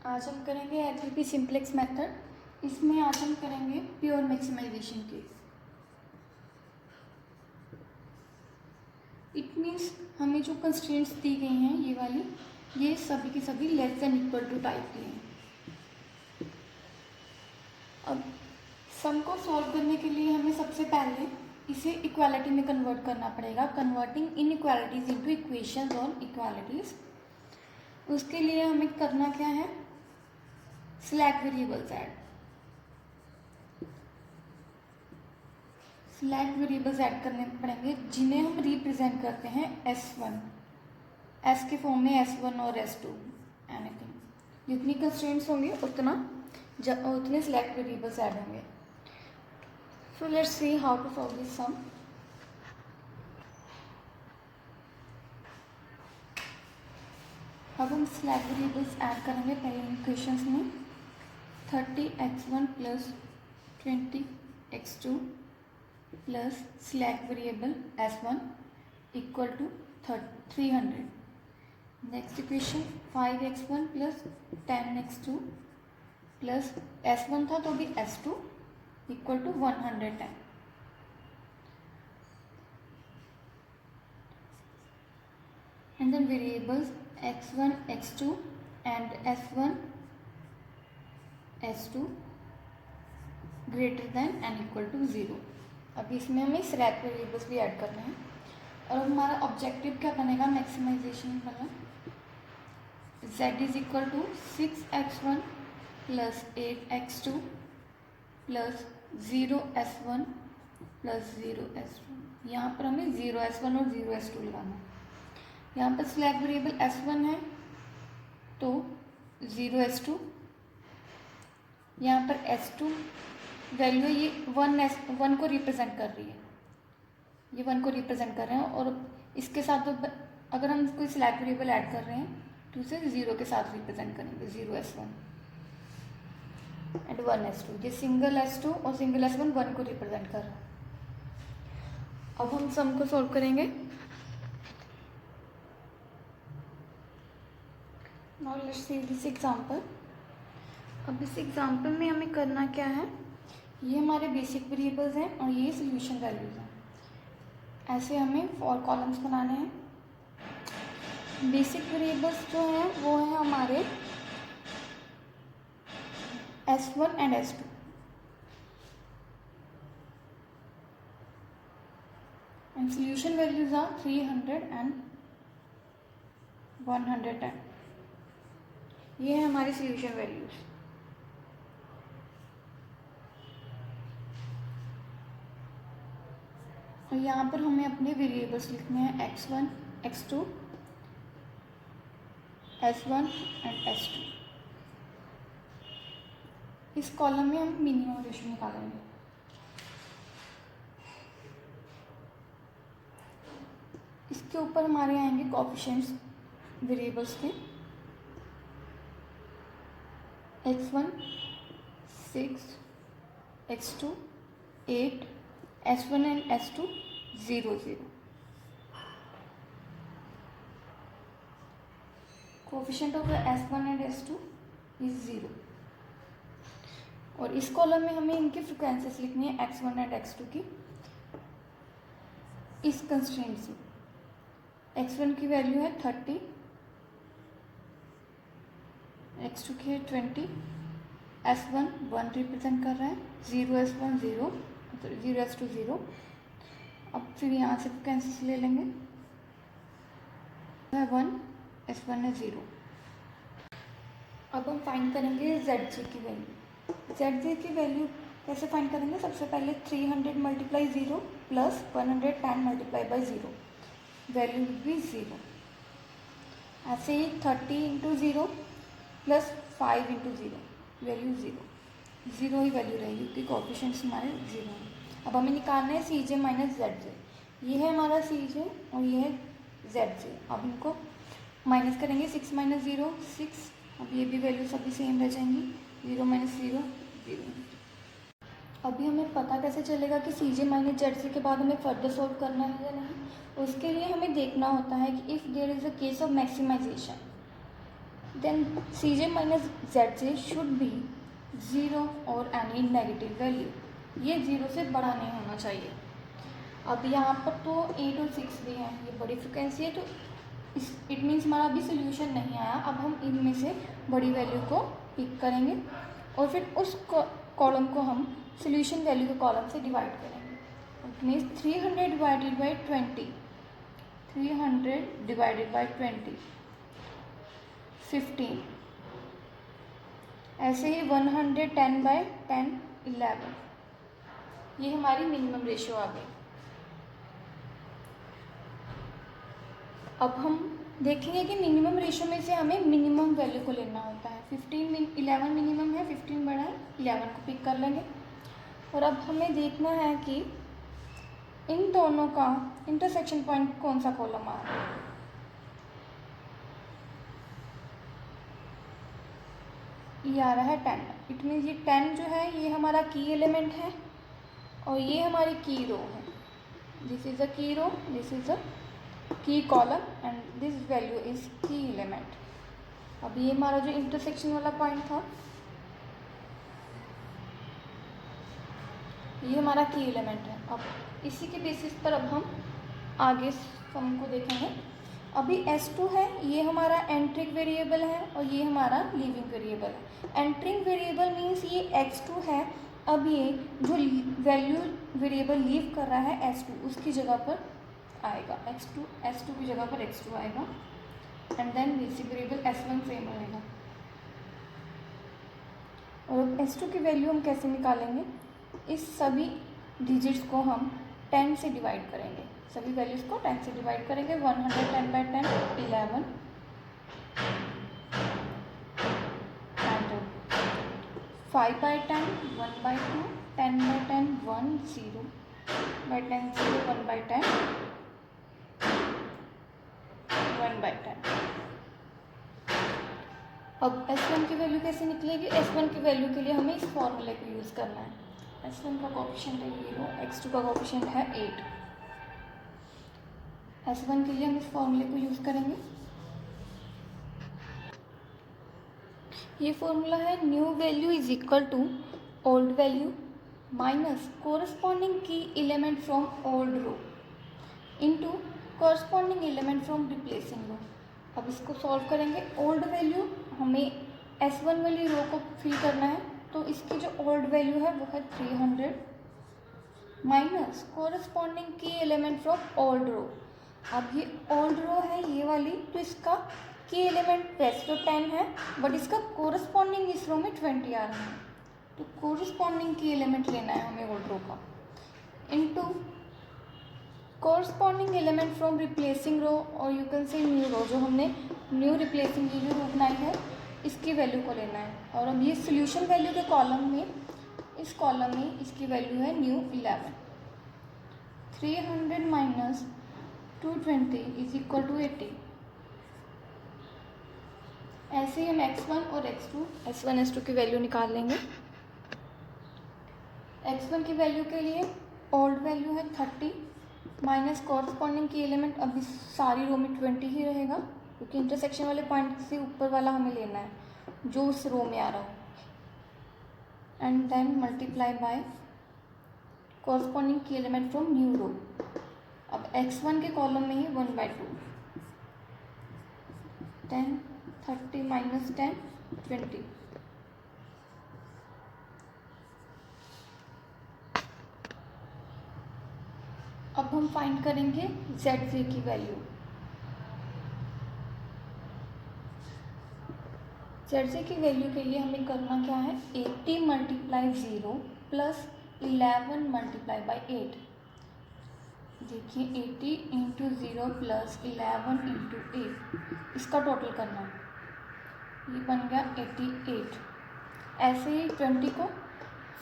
आज हम करेंगे एचवीपी सिंप्लेक्स मेथड। इसमें आज हम करेंगे pure maximisation case. It means हमें जो कंस्ट्रेंट्स दी गई हैं ये वाली, ये सभी की सभी less than equal to type की हैं। अब सम को सॉल्व करने के लिए हमें सबसे पहले इसे इक्वालिटी में कन्वर्ट करना पड़ेगा, converting inequalities into equations on equalities. उसके लिए हमें करना क्या है, slack variables add. Slack variables add करने पड़ेंगे जिन्हें हम रिप्रेजेंट करते हैं S1, S के फॉर्म में S1 और S2 एनीथिंग। जितनी कंस्ट्रेंट्स होंगे उतने स्लैक वेरिएबल्स ऐड होंगे। So let's see how to solve this sum. अब हम स्लैक वेरिएबल्स ऐड करेंगे पहले इक्वेशंस में। 30x1 plus 20x2 plus slack variable S1 equal to 300। Next equation 5x1 plus 10x2 plus S1 था तो भी S2 equal to 110। And then variables x1, x2 and S1, S2 greater than and equal to 0। अब इसमें हमें slack variables भी add करने हैं और हमारा ऑब्जेक्टिव क्या बनेगा मैक्सिमाइजेशन वाला। z is equal to 6x1 plus 8x2 plus 0s1 plus 0s2। यहाँ पर हमें 0s1 और 0s2 लगाना है। यहाँ पर स्लैक वेरिएबल S1 है तो 0s2, यहाँ पर S2 वैल्यू है, ये 1 को रिप्रेजेंट कर रही है, ये 1 को रिप्रेजेंट कर रहे हैं। और इसके साथ अगर हम कोई स्लैक वेरिएबल ऐड कर रहे हैं तो उसे 0 के साथ रिप्रेजेंट करेंगे, 0s1 एंड 1s2। ये सिंगल S2 और सिंगल S1 1 को रिप्रेजेंट कर रहा है। अब हम सम को सॉल्व करेंगे। Now let's see this example. अब इस एग्जांपल में हमें करना क्या है, ये हमारे बेसिक वेरिएबल्स हैं और ये सॉल्यूशन वैल्यूज हैं। ऐसे हमें 4 कॉलम्स बनाने हैं। बेसिक वेरिएबल्स जो हैं वो हैं हमारे S1 and S2। And solution values are 300 and 110। ये है हमारी सॉल्यूशन वैल्यूज। और यहाँ पर हमें अपने वेरिएबल्स लिखने हैं x1, x2, S1 and S2। इस कॉलम में हम मिनिमम रेशियो निकालेंगे। इसके ऊपर हमारे आएंगे कोएफिशिएंट्स वेरिएबल्स के। x1 6, x2 8, S1 and S2 0 0। Coefficient of S1 and S2 is 0। और इस कॉलम में हमें इनकी फ्रीक्वेंसीज लिखनी है x1 एंड x2 की। इस कंस्ट्रेंट से x1 की वैल्यू है 30, x2 की है 20, S1 1 रिप्रेजेंट कर रहा है, 0s1 0, 0s2 0। अब फिर यहाँ से फ्रीक्वेंसीज ले लेंगे, 1, S1 है 0। अब हम फाइंड करेंगे ZG की वैल्यू। ZG की वैल्यू कैसे फाइंड करेंगे, सबसे पहले 300 multiply 0 plus 110 multiply by 0, value भी 0। ऐसे ही 30 इंटू 0 प्लस 5 इंटू 0, वैल्यू 0 ही वैल्यू रहेगी क्योंकि कोएफिशिएंट्स हमारे 0 हैं। अब हमें निकालना है CJ माइनस ZJ। ये है हमारा CJ और ये है ZJ। अब इनको माइनस करेंगे, 6 माइनस 0 6। अब ये भी वैल्यू सभी सेम रह जाएंगी, 0 माइनस 0 0। अभी हमें पता कैसे चलेगा कि CJ माइनस ZJ के बाद हमें फर्दर सॉल्व करना है या नहीं। उसके लिए हमें देखना होता है कि if there is a case of maximization, then C J minus Z J should be zero और एनी नेगेटिव वैल्यू, ये ज़ीरो से बड़ा नहीं होना चाहिए। अब यहाँ पर तो 8 और 6 भी हैं, ये बड़ी फ्रिक्वेंसी है, तो इट मीन्स हमारा अभी सोल्यूशन नहीं आया। अब हम इनमें से बड़ी वैल्यू को पिक करेंगे और फिर उस कॉलम को हम सोल्यूशन वैल्यू के कॉलम से डिवाइड करेंगे। It means 300 divided by 20, 300 divided by 20, 15, ऐसे ही 110 बाई 10, 11, ये हमारी मिनिमम रेशियो आ गई। अब हम देखेंगे कि मिनिमम रेशियो में से हमें मिनिमम वैल्यू को लेना होता है। 11 मिनिमम है, 15 बड़ा है, 11 को पिक कर लेंगे। और अब हमें देखना है कि इन दोनों का इंटरसेक्शन पॉइंट कौन सा कॉलम आ रहा है। ये आ रहा है 10। इट मीन्स ये 10 जो है ये हमारा की एलिमेंट है और ये हमारी की रो है। दिस इज़ अ की रो, दिस इज़ अ की column and this value is की एलिमेंट। अब ये हमारा जो इंटरसेक्शन वाला पॉइंट था ये हमारा की एलिमेंट है। अब इसी के बेसिस पर अब हम आगे सम को देखेंगे। अभी S2 है, ये हमारा एंट्रिक वेरिएबल है और ये हमारा लीविंग वेरिएबल है। एंट्रिंग वेरिएबल मीन्स ये x2 है। अब ये जो वैल्यू वेरिएबल लीव कर रहा है S2 उसकी जगह पर आएगा S2 की जगह पर x2 आएगा and then basic variable S1 same रहेगा। और S2 की वैल्यू हम कैसे निकालेंगे, इस सभी डिजिट्स को हम 10 से डिवाइड करेंगे, सभी वैल्यूज़ को 10 से डिवाइड करेंगे। 110 by 10, 11 and 5 by 10, 1 by 2, 10 by 10, 1, 0 by 10, 0, 1 by 10, 1 by 10। अब S1 की वैल्यू कैसे निकलेगी, S1 की वैल्यू के लिए हमें इस फॉर्मूले को यूज़ करना है। S1 का कोएफिशिएंट है 0, x2 का कोएफिशिएंट है 8। S1 के लिए हम इस फॉर्मूले को यूज़ करेंगे। ये फॉर्मूला है new value is equal to old value minus corresponding key element from old row into corresponding element from replacing row. अब इसको सॉल्व करेंगे। ओल्ड वैल्यू हमें S1 वाली रो को फिल करना है, तो इसकी जो ओल्ड वैल्यू है वो है 300 minus corresponding key element from old रो। अब ये ओल्ड रो है ये वाली, तो इसका की एलिमेंट वैसे तो 10 है बट इसका कोरस्पॉन्डिंग इस रो में 20 आ रहा है, तो कोरस्पॉन्डिंग की एलिमेंट लेना है हमें ओल्ड रो का into corresponding element from replacing row और you can say new row, जो हमने न्यू रिप्लेसिंग की जो रो बनाई है इसकी वैल्यू को लेना है। और अब ये सोल्यूशन वैल्यू के कॉलम में, इस कॉलम में इसकी वैल्यू है new 11। 300 minus 220 is equal to 80। ऐसे ही हम x1 और x2, S1 S2 की वैल्यू निकाल लेंगे। x1 की वैल्यू के लिए ओल्ड वैल्यू है 30 माइनस कॉरस्पॉन्डिंग की एलिमेंट, अभी सारी रो में 20 ही रहेगा क्योंकि इंटरसेक्शन वाले पॉइंट से ऊपर वाला हमें लेना है जो उस रो में आ रहा हो, and then multiply by corresponding की एलिमेंट फ्रॉम न्यू रो। अब x1 के कॉलम में ही 1/2, 10, 30 माइनस 10, 20। अब हम फाइंड करेंगे ZJ की वैल्यू। ZJ की वैल्यू के लिए हमें करना क्या है, 80 मल्टीप्लाई 0 प्लस 11 मल्टीप्लाई बाई 8। देखिए 80 इंटू 0 प्लस 11 इंटू 8, इसका टोटल करना है, ये बन गया 88। ऐसे ही 20 को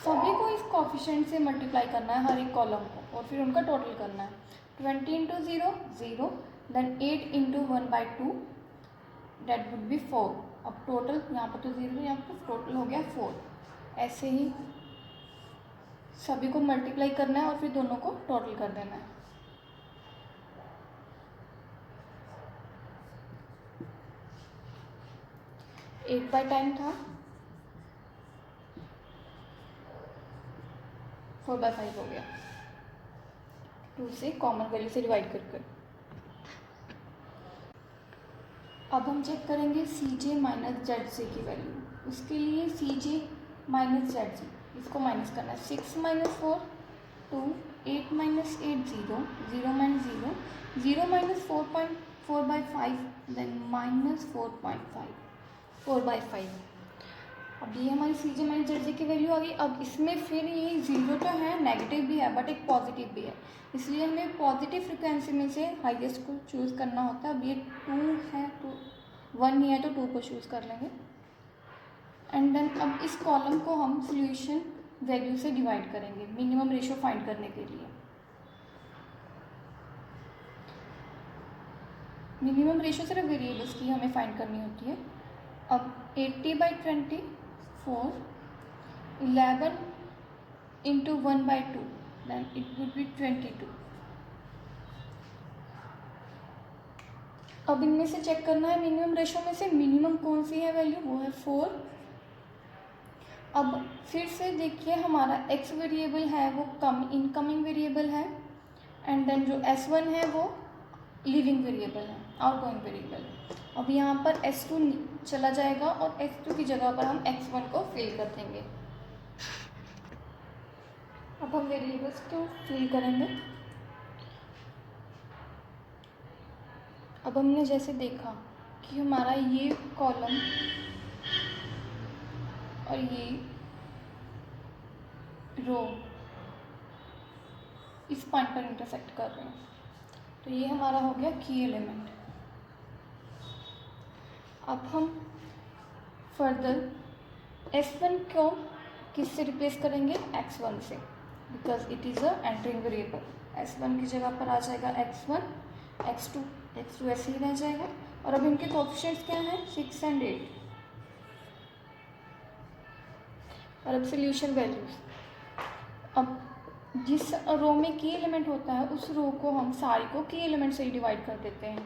सभी को इस कोफिशिएंट से मल्टीप्लाई करना है हर एक कॉलम को और फिर उनका टोटल करना है। 20 into 0 0, then 8 into 1/2 that would be 4। अब टोटल यहाँ पर तो 0 है, यहाँ पर टोटल हो गया 4। ऐसे ही सभी को मल्टीप्लाई करना है और फिर दोनों को टोटल कर देना है। 8/10 था, 4/5 हो गया, 2 से कॉमन वैल्यू से डिवाइड करके। अब हम चेक करेंगे CJ माइनस ZJ की वैल्यू। उसके लिए CJ माइनस ZJ, इसको माइनस करना है। 6 minus 4 2, 8 minus 8 0, 0 minus 0, 0 minus 4/5, then minus 4/5, 4/5। अब ये हमारी CJ माइनस ZJ की वैल्यू आ गई। अब इसमें फिर ये 0 तो है, नेगेटिव भी है, बट एक पॉजिटिव भी है, इसलिए हमें पॉजिटिव फ्रिक्वेंसी में से हाईएस्ट को चूज़ करना होता है। अब ये 2 है तो 1 ही है तो 2 को चूज़ कर लेंगे। एंड देन अब इस कॉलम को हम सोल्यूशन वैल्यू से डिवाइड करेंगे मिनिमम रेशियो फाइंड करने के लिए। मिनिमम रेशियो सिर्फ वेरिएबल्स की हमें फाइंड करनी होती है। अब 80/24, 11 into 1/2, then it would be 22। अब इनमें से चेक करना है मिनिमम रेशियो में से मिनिमम कौन सी है वैल्यू, वो है 4। अब फिर से देखिए हमारा x वेरिएबल है वो इनकमिंग वेरिएबल है, एंड देन जो S1 है वो लिविंग वेरिएबल है, आउटगोइंग वेरिएबल। अब यहाँ पर S2 चला जाएगा और S2 की जगह पर हम x1 को फिल कर देंगे। अब हम वेरिएबल्स को फिल करेंगे। अब हमने जैसे देखा कि हमारा ये कॉलम और ये रो इस पॉइंट पर इंटरसेक्ट कर रहे हैं, तो ये हमारा हो गया की एलिमेंट। अब हम फर्दर S1 को किससे रिप्लेस करेंगे, x1 से, because it is a entering variable. S1 की जगह पर आ जाएगा x1, x2 ऐसे ही रह जाएगा। और अब इनके कोएफिशिएंट्स क्या हैं, 6 एंड 8। और अब सोल्यूशन वैल्यूज, अब जिस रो में की एलिमेंट होता है उस रो को हम सारी को की एलिमेंट से ही डिवाइड कर देते हैं।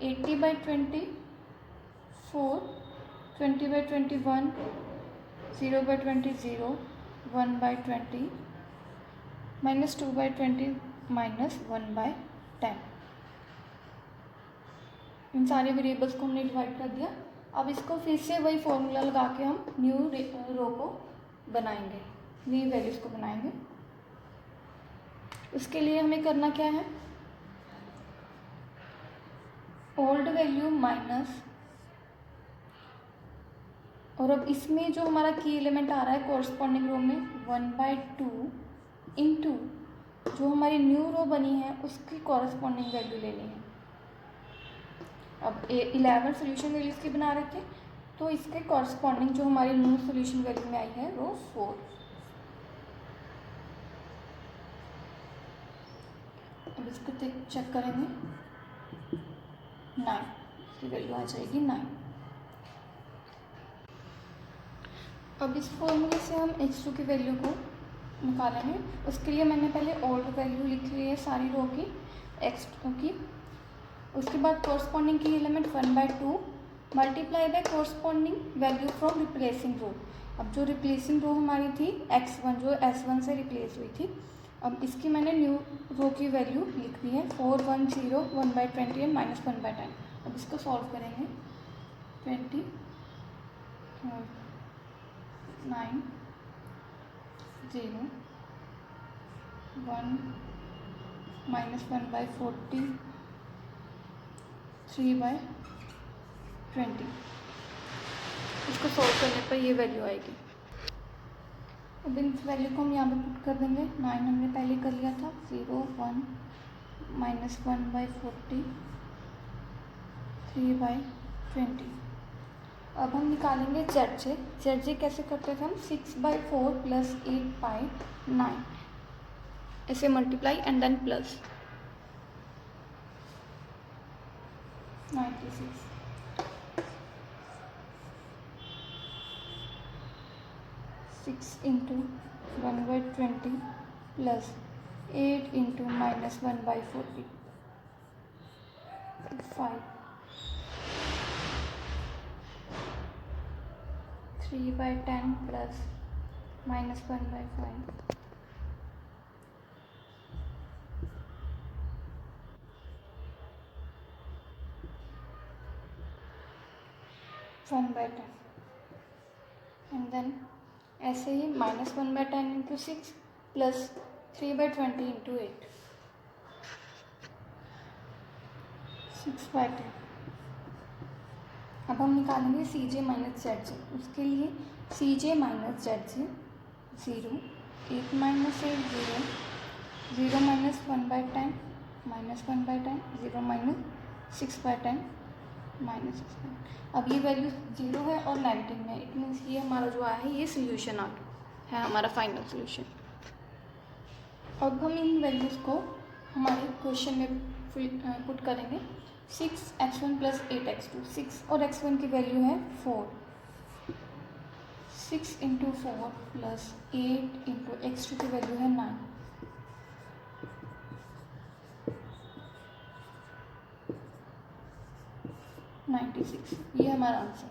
80/24, 20/21, 0/20, 1/20, -2/20, -1/10। इन सारे वेरिएबल्स को हमने डिवाइड कर दिया। अब इसको फिर से वही फॉर्मूला लगा के हम न्यू रो को बनाएंगे, न्यू वैल्यूज़ को बनाएंगे। उसके लिए हमें करना क्या है, ओल्ड वैल्यू माइनस, और अब इसमें जो हमारा की एलिमेंट आ रहा है कोरस्पॉन्डिंग रो में 1/2 इंटू जो हमारी न्यू रो बनी है उसकी कॉरस्पॉन्डिंग वैल्यू लेनी है। अब 11 सोल्यूशन वैल्यू इसकी बना रखे, तो इसके कॉरस्पॉन्डिंग जो हमारी न्यू सोल्यूशन वैल्यू में आई है वो 4। अब इसको चेक करेंगे, 9 की वैल्यू आ जाएगी 9। अब इस फॉर्मूले से हम x2 की वैल्यू को निकालेंगे। उसके लिए मैंने पहले ओल्ड वैल्यू लिख ली है सारी रो की, x2 की। उसके बाद corresponding key element 1/2 multiply by corresponding value from replacing row. अब जो रिप्लेसिंग रो हमारी थी x1, जो S1 से रिप्लेस हुई थी, अब इसकी मैंने न्यू रो की वैल्यू लिख दी है 410, 1/20 एंड -1/10। अब इसको सॉल्व करेंगे, 20, 9, 0, 1, -1/40, 3/20। इसको सॉल्व करने पर ये वैल्यू आएगी। अब इन वैल्यू को हम यहाँ पे पुट कर देंगे। 9 हमने पहले कर लिया था, 0, 1, -1/40, 3/20। अब हम निकालेंगे ZJ कैसे करते थे हम, 6/4 + 8/9 ऐसे multiply and then plus 96। 6 into 1/20 plus 8 into -1/40, 5। 3/10 plus -1/5 1/10 and then ऐसे ही -1/10 इंटू 6 प्लस 3/20 इंटू 8 6/10। अब हम निकालेंगे सी जे माइनस जेड जे। उसके लिए सी जे माइनस जेड जे 0, 8 माइनस 8 0, 0 माइनस 1/10 -1/10, 0 माइनस 6/10 -6/10। अब ये वैल्यू 0 है और नेगेटिव में, इट मीन्स ये हमारा जो आया है ये सोल्यूशन आ है हमारा फाइनल सोल्यूशन। अब हम इन वैल्यूज़ को हमारे क्वेश्चन में पुट करेंगे। 6x1 प्लस 8x2, 6 और x1 की वैल्यू है 4, 6 इंटू 4 प्लस 8 इंटू x2 की वैल्यू है 9, 96। ये हमारा आंसर।